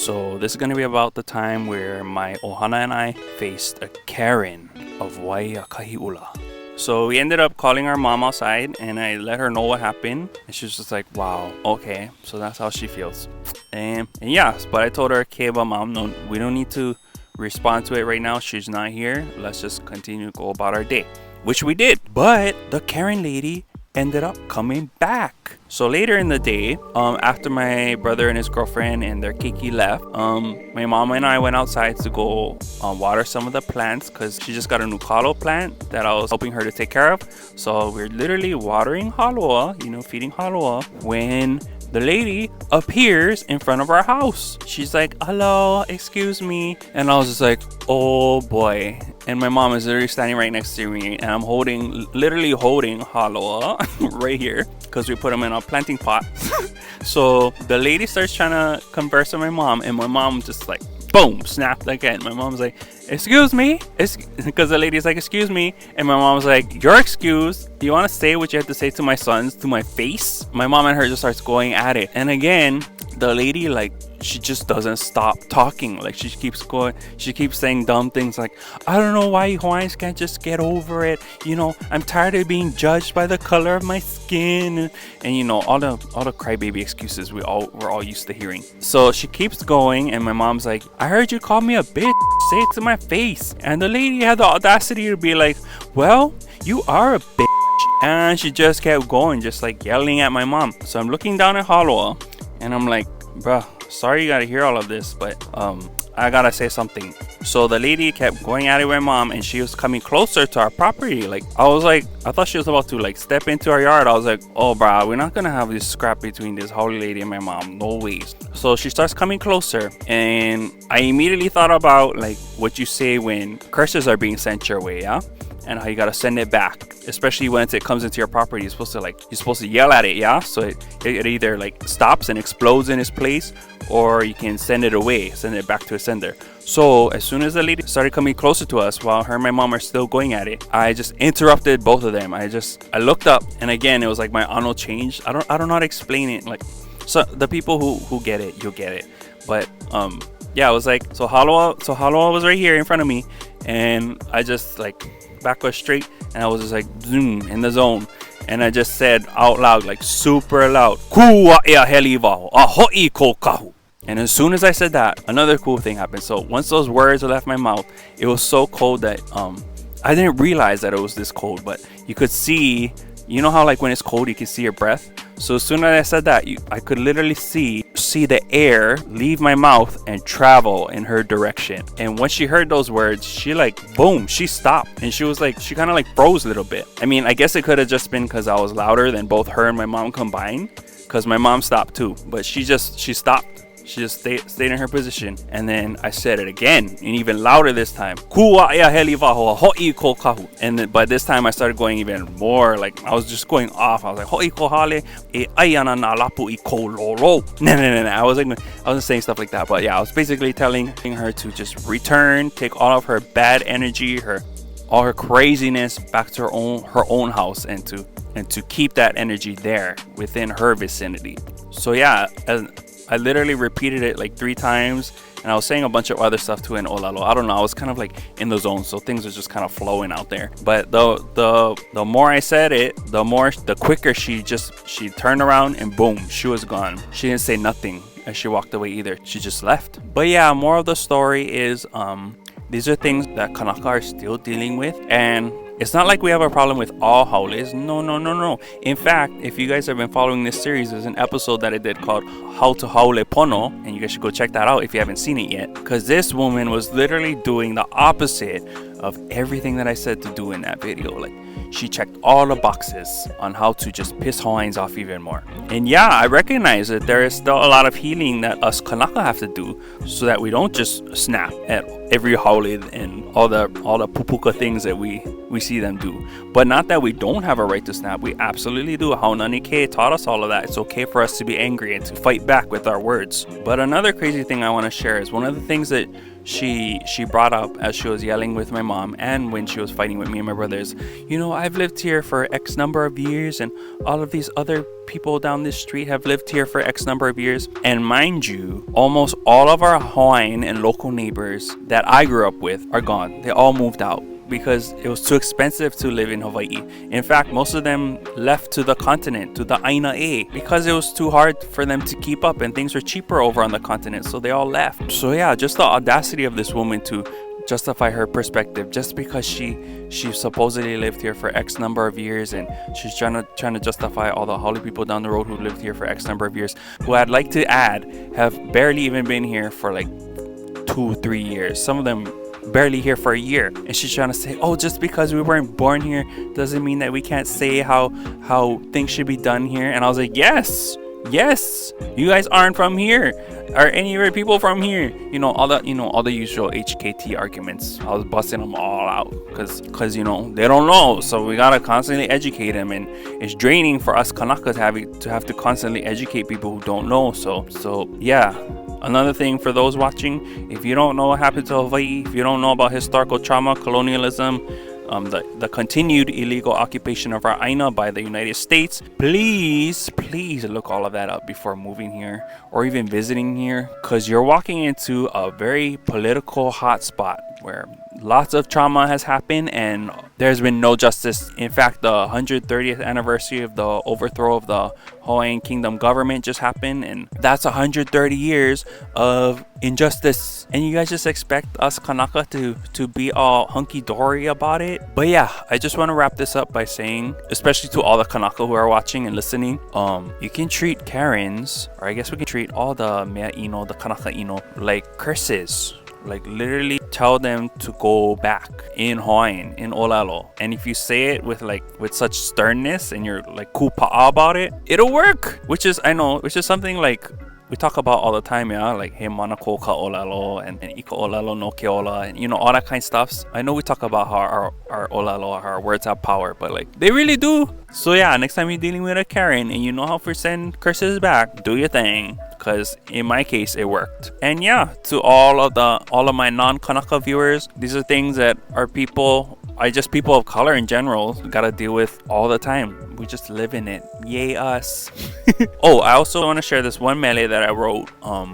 So this is going to be about the time where my ʻOhana and I faced a Karen of Waiakahi'ula. So we ended up calling our mom outside and I let her know what happened. And she was just like, wow, okay. So that's how she feels. And yeah, but I told her, okay, but mom, no, we don't need to respond to it right now. She's not here. Let's just continue to go about our day, which we did. But the Karen lady ended up coming back. So later in the day, after my brother and his girlfriend and their keiki left, my mom and I went outside to go water some of the plants because she just got a new halo plant that I was helping her to take care of. So we're literally watering haloa, feeding haloa, when the lady appears in front of our house. She's like, hello, excuse me. And I was just like, oh boy. And my mom is literally standing right next to me and I'm literally holding haloa right here because we put them in a planting pot. So the lady starts trying to converse with my mom and my mom just like, boom, snapped again. My mom's like, excuse me? Because the lady's like, excuse me. And my mom's like, you're excused. Do you want to say what you have to say to my sons, to my face? My mom and her just starts going at it. And again, the lady, like, she just doesn't stop talking. Like, she keeps going, she keeps saying dumb things like, I don't know why you Hawaiians can't just get over it. I'm tired of being judged by the color of my skin. And all the crybaby excuses we're all used to hearing. So she keeps going and my mom's like, I heard you call me a bitch. Say it to my face. And the lady had the audacity to be like, well, you are a bitch. And she just kept going, just like yelling at my mom. So I'm looking down at haloa and I'm like, bruh, sorry you gotta hear all of this, but I gotta say something. So the lady kept going at it with my mom and she was coming closer to our property. Like, I thought she was about to like step into our yard. I was like, oh bruh, we're not gonna have this scrap between this haole lady and my mom, no ways. So she starts coming closer and I immediately thought about like what you say when curses are being sent your way, yeah? And how you gotta send it back, especially when it comes into your property. You're supposed to yell at it, yeah? So it either like stops and explodes in its place, or you can send it away, send it back to its sender. So as soon as the lady started coming closer to us, while her and my mom are still going at it, I just interrupted both of them. I looked up, and again, it was like my ano changed. I don't know how to explain it. Like, so the people who get it, you'll get it. But yeah, it was like, so haloa was right here in front of me, and I just like back was straight and I was just like zoom in the zone and I just said out loud, like super loud, Kua ea heli wao, a ho'i ko kahu. And as soon as I said that, another cool thing happened. So once those words left my mouth, it was so cold that I didn't realize that it was this cold, but you could see, how like when it's cold you can see your breath. So as soon as I said that, I could literally see the air leave my mouth and travel in her direction. And when she heard those words, she like, boom, she stopped. And she was like, she kind of like froze a little bit. I mean, I guess it could have just been because I was louder than both her and my mom combined, because my mom stopped too. But she stopped. She just stayed in her position. And then I said it again, and even louder this time. And then, by this time I started going even more, like I was just going off. I was like, Ho'i ko hale, e aiana na lapu I ko lolo. No. I wasn't saying stuff like that. But yeah, I was basically telling her to just return, take all of her bad energy, all her craziness back to her own house, and to keep that energy there within her vicinity. So yeah, I literally repeated it like 3 times, and I was saying a bunch of other stuff too in Olalo. I don't know, I was kind of like in the zone, so things were just kind of flowing out there. But the more I said it, the quicker she turned around and boom, she was gone. She didn't say nothing as she walked away either. She just left. But yeah, more of the story is these are things that Kanaka are still dealing with, and it's not like we have a problem with all haoles. No. In fact, if you guys have been following this series, there's an episode that I did called How to Haole Pono, and you guys should go check that out if you haven't seen it yet. Because this woman was literally doing the opposite of everything that I said to do in that video. Like, she checked all the boxes on how to just piss Hawaiians off even more. And yeah, I recognize that there is still a lot of healing that us Kanaka have to do so that we don't just snap at every haole and all the pupuka things that we see them do. But not that we don't have a right to snap. We absolutely do. Haunani Ke taught us all of that. It's okay for us to be angry and to fight back with our words. But another crazy thing I want to share is one of the things that she brought up as she was yelling with my mom and when she was fighting with me and my brothers. I've lived here for X number of years, and all of these other people down this street have lived here for X number of years. And mind you, almost all of our Hawaiian and local neighbors that I grew up with are gone. They all moved out because it was too expensive to live in Hawaii. In fact, most of them left to the continent, to the ʻAina because it was too hard for them to keep up and things were cheaper over on the continent, so they all left. So yeah, just the audacity of this woman to justify her perspective just because she supposedly lived here for X number of years, and she's trying to justify all the haole people down the road who lived here for X number of years, who I'd like to add have barely even been here for like 2-3 years. Some of them barely here for a year, and she's trying to say, oh, just because we weren't born here doesn't mean that we can't say how things should be done here. And I was like, yes, you guys aren't from here. Are any of your people from here? All the usual HKT arguments. I was busting them all out because they don't know, so we gotta constantly educate them, and it's draining for us Kanaka to have to constantly educate people who don't know. So yeah. Another thing for those watching, if you don't know what happened to Hawaii, if you don't know about historical trauma, colonialism, the continued illegal occupation of our ʻAina by the United States, please look all of that up before moving here or even visiting here, because you're walking into a very political hotspot where lots of trauma has happened and there's been no justice. In fact, the 130th anniversary of the overthrow of the Hawaiian Kingdom government just happened, and that's 130 years of injustice. And you guys just expect us Kanaka to be all hunky-dory about it? But yeah, I just want to wrap this up by saying, especially to all the Kanaka who are watching and listening, you can treat Karens, or I guess we can treat all the mea ino, the Kanaka ino, like curses. Like literally tell them to go back in Hawaiian, in ʻōlelo. And if you say it with such sternness and you're like kupa'a about it, it'll work. Which is something like we talk about all the time, yeah, like he manako ka ʻōlelo and ika ʻōlelo no ke ola, and all that kind of stuff. I know we talk about how our ʻōlelo, our words have power, but like they really do. So yeah, next time you're dealing with a Karen and you know how to send curses back, do your thing. Because in my case it worked. And yeah, to all of my non-Kanaka viewers, these are things that our people of color in general gotta deal with all the time. We just live in it. Yay us. Oh, I also want to share this one mele that I wrote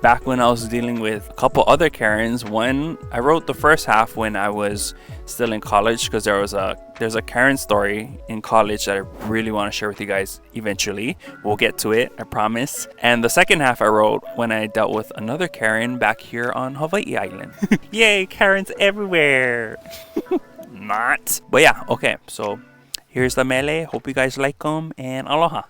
back when I was dealing with a couple other Karens. When I wrote the first half when I was still in college, because there's a Karen story in college that I really want to share with you guys eventually. We'll get to it, I promise. And the second half I wrote when I dealt with another Karen back here on Hawaii Island. Yay, Karens everywhere. Not. But yeah, okay, so here's the mele. Hope you guys like them, and aloha.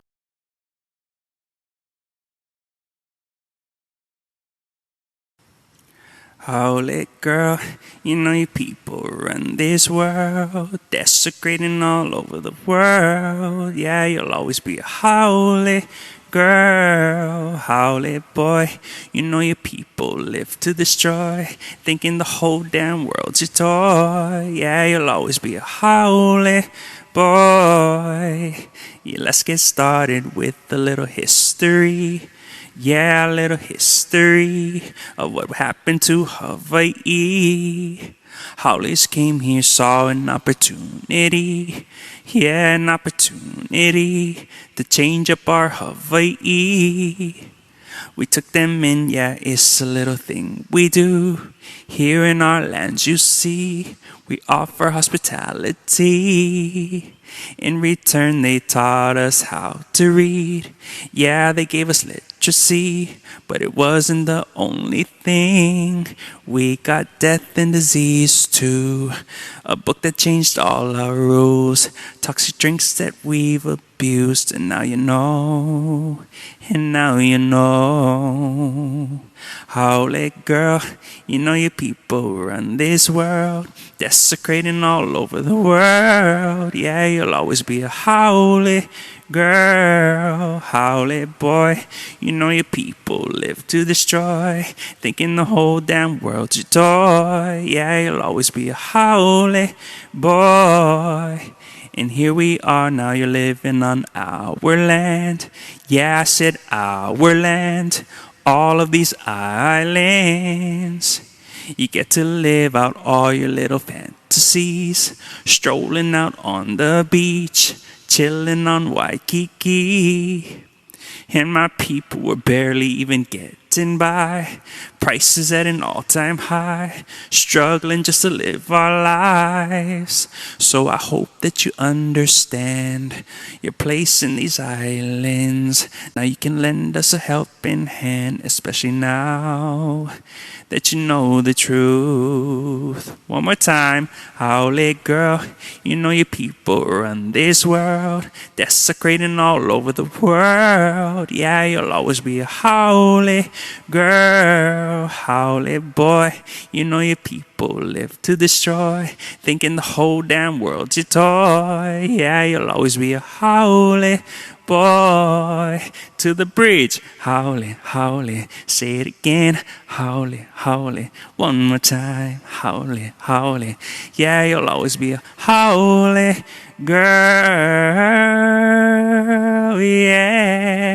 Haole, girl, you people run this world, desecrating all over the world. Yeah, you'll always be a haole, girl, haole, boy. Your people live to destroy, thinking the whole damn world's your toy. Yeah, you'll always be a haole, boy. Yeah, let's get started with a little history. Yeah, a little history of what happened to Hawaii. Haoles came here, saw an opportunity. Yeah, an opportunity to change up our Hawaii. We took them in, yeah, it's a little thing we do. Here in our lands, you see, we offer hospitality. In return, they taught us how to read. Yeah, they gave us literacy, but it wasn't the only thing. We got death and disease too. A book that changed all our rules. Toxic drinks that we've abused. And now you know. And now you know. Haole, girl, your people run this world, desecrating all over the world. Yeah, you'll always be a haole, girl, haole, boy. Your people live to destroy, thinking the whole damn world's your toy. Yeah, you'll always be a haole, boy. And here we are now, you're living on our land. Yeah, I said our land. All of these islands, you get to live out all your little fantasies, strolling out on the beach, chilling on Waikiki. and my people were barely even getting by. Prices at an all-time high, struggling just to live our lives. So I hope that you understand your place in these islands. Now you can lend us a helping hand, especially now that you know the truth. One more time, haole girl, you know your people run this world, desecrating all over the world. Yeah, you'll always be a haole girl, haole boy, you know your people live to destroy, thinking the whole damn world's your toy. Yeah, you'll always be a haole boy. To the bridge, haole, haole, say it again, haole, haole, one more time, haole, haole. Yeah, you'll always be a haole girl, yeah.